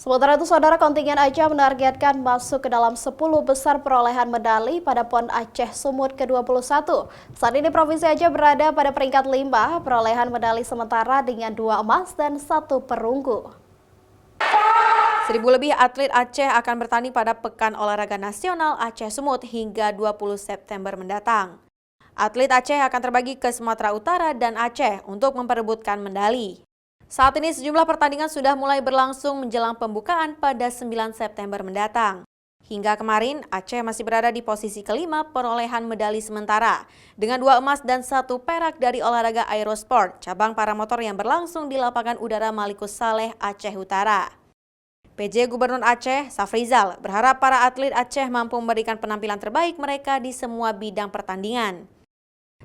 Sementara itu, saudara, kontingen Aceh menargetkan masuk ke dalam 10 besar perolehan medali pada PON Aceh Sumut ke-21. Saat ini Provinsi Aceh berada pada peringkat 5 perolehan medali sementara dengan 2 emas dan 1 perunggu. 1.000 lebih atlet Aceh akan bertanding pada Pekan Olahraga Nasional Aceh Sumut hingga 20 September mendatang. Atlet Aceh akan terbagi ke Sumatera Utara dan Aceh untuk memperebutkan medali. Saat ini sejumlah pertandingan sudah mulai berlangsung menjelang pembukaan pada 9 September mendatang. Hingga kemarin, Aceh masih berada di posisi kelima perolehan medali sementara, dengan 2 emas dan 1 perak dari olahraga aerosport, cabang paramotor yang berlangsung di lapangan udara Malikus Saleh, Aceh Utara. PJ Gubernur Aceh, Safrizal, berharap para atlet Aceh mampu memberikan penampilan terbaik mereka di semua bidang pertandingan,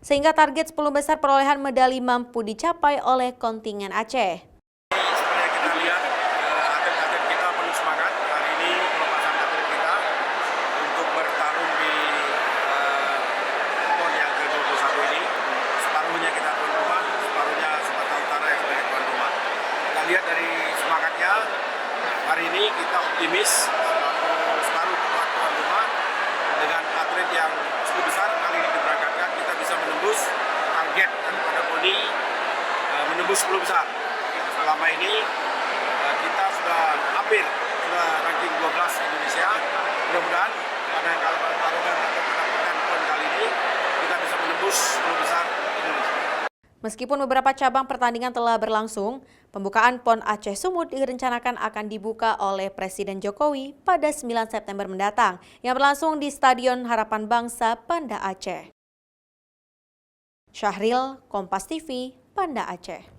sehingga target 10 besar perolehan medali mampu dicapai oleh kontingen Aceh. Seperti yang kita lihat, atlet-atlet kita penuh semangat. Hari ini pelepasan atlet kita untuk bertarung di PON yang ke-21 ini. Separuhnya kita tuan rumah, separuhnya Sumatera Utara yang sebagai tuan rumah. Kita lihat dari semangatnya, hari ini kita optimis separuh tuan rumah dengan atlet yang cukup besar kali ini diberangkatkan, kita bisa menembus target daripada PONI menembus 10 besar. Selama ini kita sudah hampir ranking 12 Indonesia. Mudah-mudahan pada pertarungan atau mendapatkan PON kali ini kita bisa menembus 10 besar Indonesia. Meskipun beberapa cabang pertandingan telah berlangsung, pembukaan PON Aceh Sumut direncanakan akan dibuka oleh Presiden Jokowi pada 9 September mendatang yang berlangsung di Stadion Harapan Bangsa, Banda Aceh. Syahril, Kompas TV, Banda Aceh.